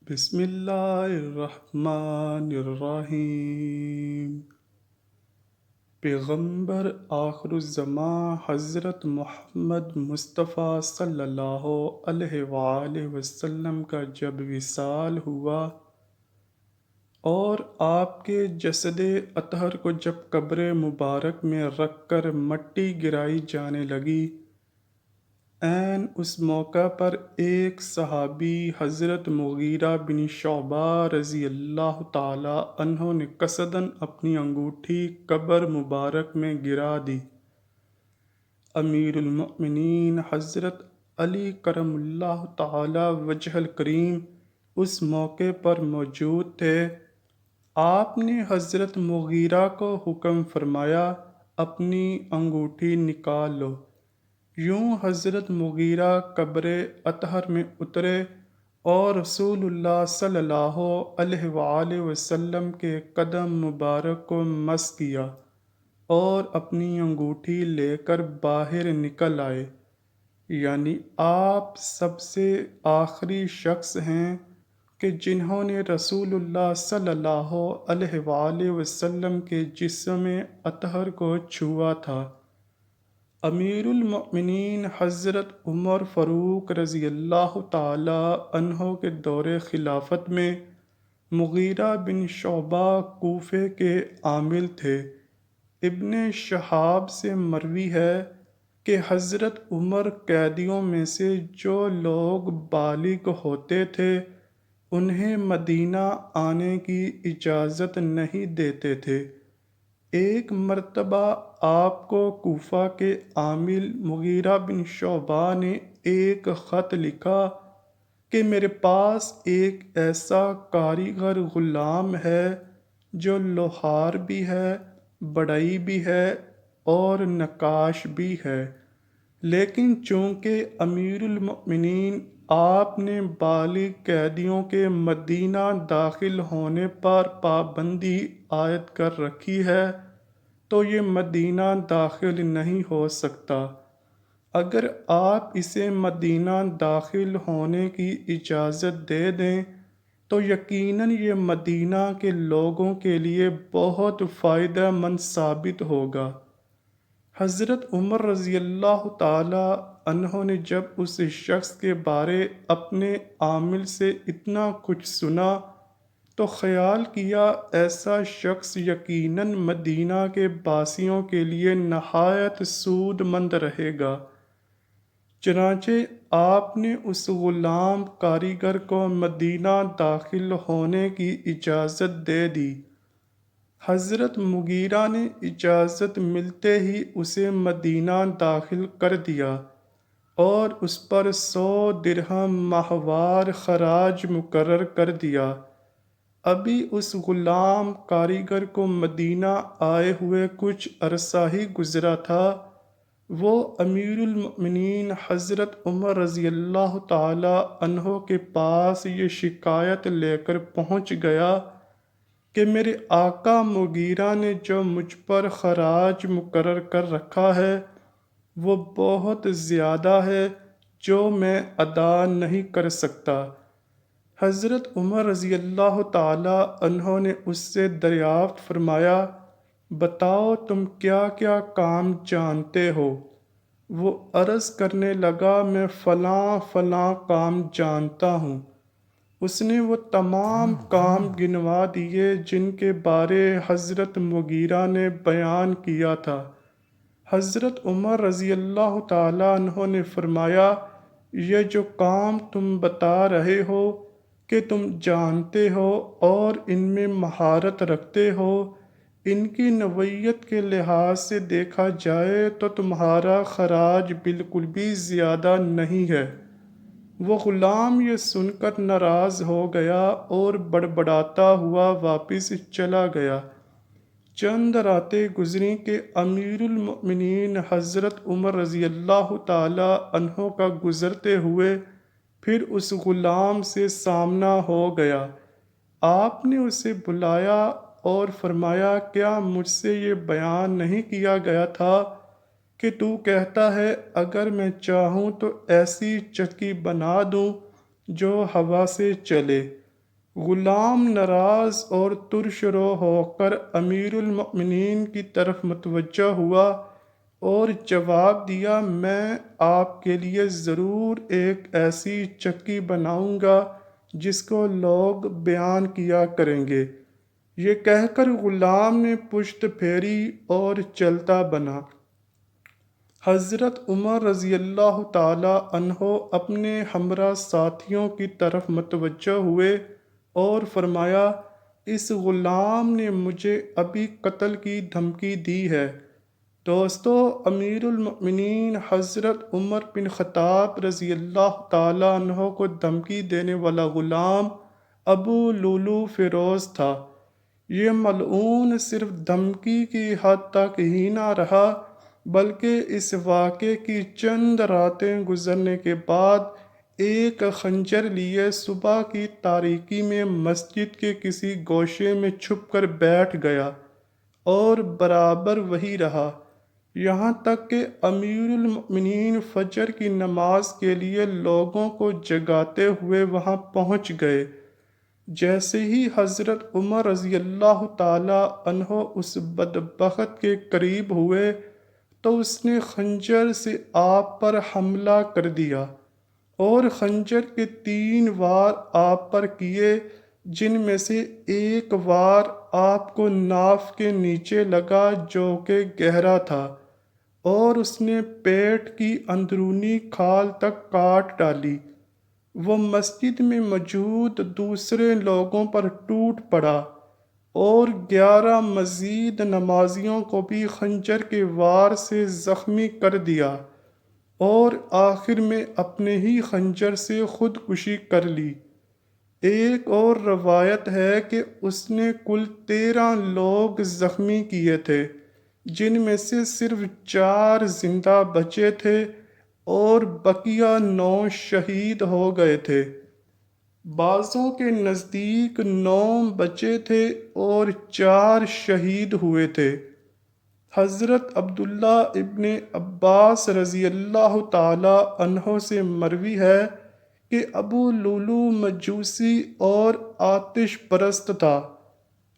بسم اللہ الرحمن الرحیم۔ پیغمبر آخر الزماں حضرت محمد مصطفیٰ صلی اللہ علیہ وآلہ وسلم کا جب وصال ہوا اور آپ کے جسد اطہر کو جب قبر مبارک میں رکھ کر مٹی گرائی جانے لگی، عین اس موقع پر ایک صحابی حضرت مغیرہ بن شعبہ رضی اللہ تعالی عنہ نے قصداً اپنی انگوٹھی قبر مبارک میں گرا دی۔ امیر المؤمنین حضرت علی کرم اللہ تعالی وجہ الکریم اس موقع پر موجود تھے۔ آپ نے حضرت مغیرہ کو حکم فرمایا، اپنی انگوٹھی نکال لو۔ یوں حضرت مغیرہ قبر اطہر میں اترے اور رسول اللہ صلی اللہ علیہ وآلہ وسلم کے قدم مبارک کو مس کیا اور اپنی انگوٹھی لے کر باہر نکل آئے۔ یعنی آپ سب سے آخری شخص ہیں کہ جنہوں نے رسول اللہ صلی اللہ علیہ وآلہ وسلم کے جسم اطہر کو چھوا تھا۔ امیر المؤمنین حضرت عمر فاروق رضی اللہ تعالی عنہ کے دور خلافت میں مغیرہ بن شعبہ کوفے کے عامل تھے۔ ابن شہاب سے مروی ہے کہ حضرت عمر قیدیوں میں سے جو لوگ بالغ ہوتے تھے انہیں مدینہ آنے کی اجازت نہیں دیتے تھے۔ ایک مرتبہ آپ کو کوفہ کے عامل مغیرہ بن شعبہ نے ایک خط لکھا کہ میرے پاس ایک ایسا کاریگر غلام ہے جو لوہار بھی ہے، بڑھئی بھی ہے اور نقاش بھی ہے، لیکن چونکہ امیر المؤمنین آپ نے بالغ قیدیوں کے مدینہ داخل ہونے پر پابندی عائد کر رکھی ہے تو یہ مدینہ داخل نہیں ہو سکتا۔ اگر آپ اسے مدینہ داخل ہونے کی اجازت دے دیں تو یقیناً یہ مدینہ کے لوگوں کے لیے بہت فائدہ مند ثابت ہوگا۔ حضرت عمر رضی اللہ تعالی عنہ نے جب اس شخص کے بارے اپنے عامل سے اتنا کچھ سنا تو خیال کیا ایسا شخص یقیناً مدینہ کے باسیوں کے لیے نہایت سود مند رہے گا۔ چنانچہ آپ نے اس غلام کاریگر کو مدینہ داخل ہونے کی اجازت دے دی۔ حضرت مغیرہ نے اجازت ملتے ہی اسے مدینہ داخل کر دیا اور اس پر 100 درہم ماہوار خراج مقرر کر دیا۔ ابھی اس غلام کاریگر کو مدینہ آئے ہوئے کچھ عرصہ ہی گزرا تھا، وہ امیر المؤمنین حضرت عمر رضی اللہ تعالی عنہ کے پاس یہ شکایت لے کر پہنچ گیا کہ میرے آقا مغیرہ نے جو مجھ پر خراج مقرر کر رکھا ہے وہ بہت زیادہ ہے جو میں ادا نہیں کر سکتا۔ حضرت عمر رضی اللہ تعالی عنہ نے اس سے دریافت فرمایا، بتاؤ تم کیا کیا کام جانتے ہو؟ وہ عرض کرنے لگا، میں فلاں فلاں کام جانتا ہوں۔ اس نے وہ تمام کام گنوا دیے جن کے بارے حضرت مغیرہ نے بیان کیا تھا۔ حضرت عمر رضی اللہ تعالی عنہ نے فرمایا، یہ جو کام تم بتا رہے ہو کہ تم جانتے ہو اور ان میں مہارت رکھتے ہو، ان کی نوعیت کے لحاظ سے دیکھا جائے تو تمہارا خراج بالکل بھی زیادہ نہیں ہے۔ وہ غلام یہ سن کر ناراض ہو گیا اور بڑبڑاتا ہوا واپس چلا گیا۔ چند راتیں گزریں کہ امیر المؤمنین حضرت عمر رضی اللہ تعالی عنہ کا گزرتے ہوئے پھر اس غلام سے سامنا ہو گیا۔ آپ نے اسے بلایا اور فرمایا، کیا مجھ سے یہ بیان نہیں کیا گیا تھا کہ تو کہتا ہے اگر میں چاہوں تو ایسی چکی بنا دوں جو ہوا سے چلے؟ غلام ناراض اور ترشرو ہو کر امیر المؤمنین کی طرف متوجہ ہوا اور جواب دیا، میں آپ کے لیے ضرور ایک ایسی چکی بناؤں گا جس کو لوگ بیان کیا کریں گے۔ یہ کہہ کر غلام نے پشت پھیری اور چلتا بنا۔ حضرت عمر رضی اللہ تعالی عنہ اپنے ہمراہ ساتھیوں کی طرف متوجہ ہوئے اور فرمایا، اس غلام نے مجھے ابھی قتل کی دھمکی دی ہے۔ دوستو، امیر المؤمنین حضرت عمر بن خطاب رضی اللہ تعالی عنہ کو دھمکی دینے والا غلام ابو لولو فیروز تھا۔ یہ ملعون صرف دھمکی کی حد تک ہی نہ رہا بلکہ اس واقعے کی چند راتیں گزرنے کے بعد ایک خنجر لیے صبح کی تاریکی میں مسجد کے کسی گوشے میں چھپ کر بیٹھ گیا اور برابر وہی رہا، یہاں تک کہ امیر المؤمنین فجر کی نماز کے لیے لوگوں کو جگاتے ہوئے وہاں پہنچ گئے۔ جیسے ہی حضرت عمر رضی اللہ تعالی عنہ اس بدبخت کے قریب ہوئے تو اس نے خنجر سے آپ پر حملہ کر دیا اور خنجر کے 3 وار آپ پر کیے، جن میں سے ایک وار آپ کو ناف کے نیچے لگا جو کہ گہرا تھا اور اس نے پیٹ کی اندرونی کھال تک کاٹ ڈالی۔ وہ مسجد میں موجود دوسرے لوگوں پر ٹوٹ پڑا اور 11 مزید نمازیوں کو بھی خنجر کے وار سے زخمی کر دیا اور آخر میں اپنے ہی خنجر سے خودکشی کر لی۔ ایک اور روایت ہے کہ اس نے کل 13 لوگ زخمی کیے تھے، جن میں سے صرف 4 زندہ بچے تھے اور بقیہ 9 شہید ہو گئے تھے۔ بعضوں کے نزدیک 9 بچے تھے اور 4 شہید ہوئے تھے۔ حضرت عبداللہ ابن عباس رضی اللہ تعالی عنہ سے مروی ہے کہ ابو لولو مجوسی اور آتش پرست تھا،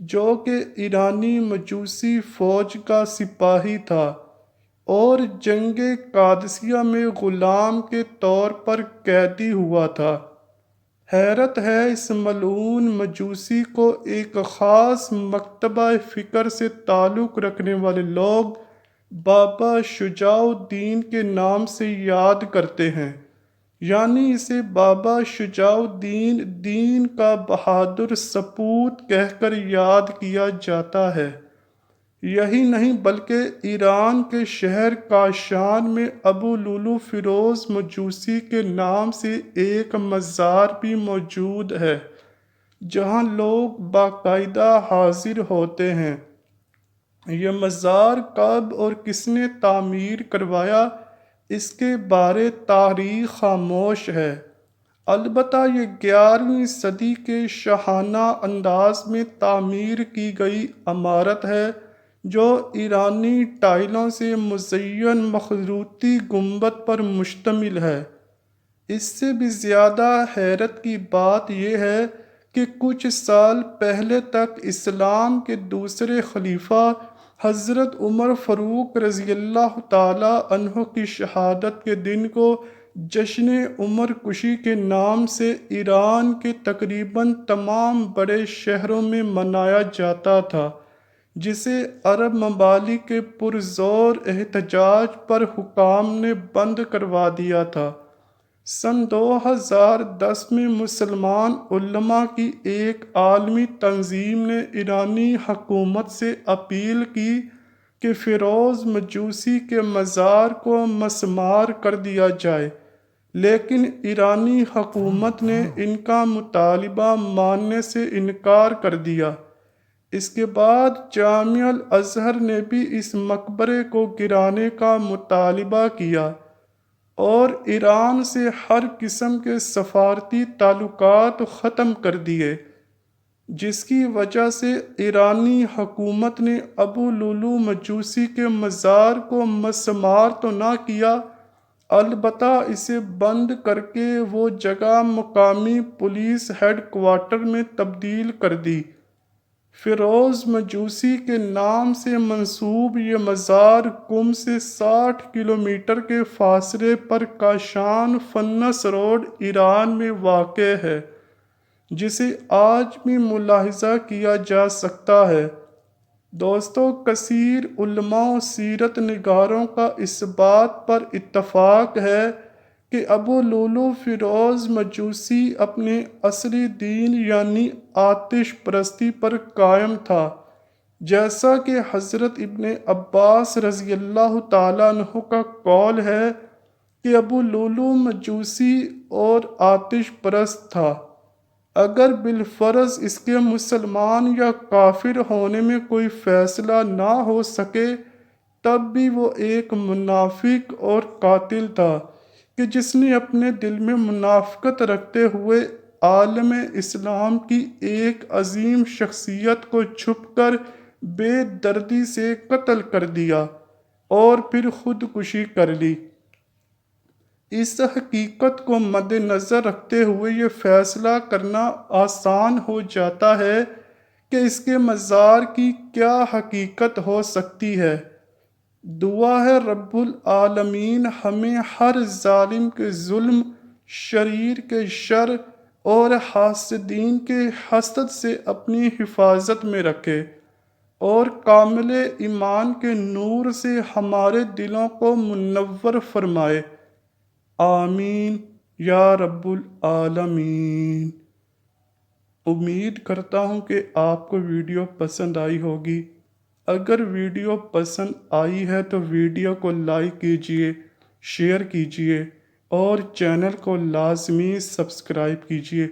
جو کہ ایرانی مجوسی فوج کا سپاہی تھا اور جنگ قادسیہ میں غلام کے طور پر قیدی ہوا تھا۔ حیرت ہے، اس ملعون مجوسی کو ایک خاص مکتبہ فکر سے تعلق رکھنے والے لوگ بابا شجاع الدین کے نام سے یاد کرتے ہیں، یعنی اسے بابا شجاع الدین دین کا بہادر سپوت کہہ کر یاد کیا جاتا ہے۔ یہی نہیں بلکہ ایران کے شہر کاشان میں ابو لولو فیروز مجوسی کے نام سے ایک مزار بھی موجود ہے جہاں لوگ باقاعدہ حاضر ہوتے ہیں۔ یہ مزار کب اور کس نے تعمیر کروایا، اس کے بارے تاریخ خاموش ہے۔ البتہ یہ 11ویں صدی کے شاہانہ انداز میں تعمیر کی گئی عمارت ہے جو ایرانی ٹائلوں سے مزین مخروطی گنبد پر مشتمل ہے۔ اس سے بھی زیادہ حیرت کی بات یہ ہے کہ کچھ سال پہلے تک اسلام کے دوسرے خلیفہ حضرت عمر فاروق رضی اللہ تعالی عنہ کی شہادت کے دن کو جشن عمر کشی کے نام سے ایران کے تقریباً تمام بڑے شہروں میں منایا جاتا تھا، جسے عرب ممالک کے پرزور احتجاج پر حکام نے بند کروا دیا تھا۔ سن 2010 میں مسلمان علماء کی ایک عالمی تنظیم نے ایرانی حکومت سے اپیل کی کہ فیروز مجوسی کے مزار کو مسمار کر دیا جائے، لیکن ایرانی حکومت نے ان کا مطالبہ ماننے سے انکار کر دیا۔ اس کے بعد جامعہ الازہر نے بھی اس مقبرے کو گرانے کا مطالبہ کیا اور ایران سے ہر قسم کے سفارتی تعلقات ختم کر دیے، جس کی وجہ سے ایرانی حکومت نے ابو لولو مجوسی کے مزار کو مسمار تو نہ کیا، البتہ اسے بند کر کے وہ جگہ مقامی پولیس ہیڈ کوارٹر میں تبدیل کر دی۔ فیروز مجوسی کے نام سے منسوب یہ مزار قم سے 60 کلومیٹر کے فاصلے پر کاشان فنس روڈ، ایران میں واقع ہے، جسے آج بھی ملاحظہ کیا جا سکتا ہے۔ دوستو، کثیر علماء و سیرت نگاروں کا اس بات پر اتفاق ہے کہ ابو لولو فیروز مجوسی اپنے اصلی دین یعنی آتش پرستی پر قائم تھا، جیسا کہ حضرت ابن عباس رضی اللہ تعالیٰ عنہ کا قول ہے کہ ابو لولو مجوسی اور آتش پرست تھا۔ اگر بالفرض اس کے مسلمان یا کافر ہونے میں کوئی فیصلہ نہ ہو سکے، تب بھی وہ ایک منافق اور قاتل تھا کہ جس نے اپنے دل میں منافقت رکھتے ہوئے عالم اسلام کی ایک عظیم شخصیت کو چھپ کر بے دردی سے قتل کر دیا اور پھر خودکشی کر لی۔ اس حقیقت کو مد نظر رکھتے ہوئے یہ فیصلہ کرنا آسان ہو جاتا ہے کہ اس کے مزار کی کیا حقیقت ہو سکتی ہے۔ دعا ہے رب العالمین ہمیں ہر ظالم کے ظلم، شریر کے شر اور حاسدین کے حسد سے اپنی حفاظت میں رکھے اور کامل ایمان کے نور سے ہمارے دلوں کو منور فرمائے۔ آمین یا رب العالمین۔ امید کرتا ہوں کہ آپ کو ویڈیو پسند آئی ہوگی۔ اگر ویڈیو پسند آئی ہے تو ویڈیو کو لائک کیجیے، شیئر کیجیے اور چینل کو لازمی سبسکرائب کیجیے۔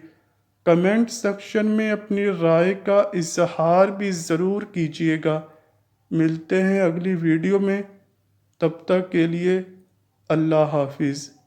کمنٹ سیکشن میں اپنی رائے کا اظہار بھی ضرور کیجیے گا۔ ملتے ہیں اگلی ویڈیو میں، تب تک کے لیے اللہ حافظ۔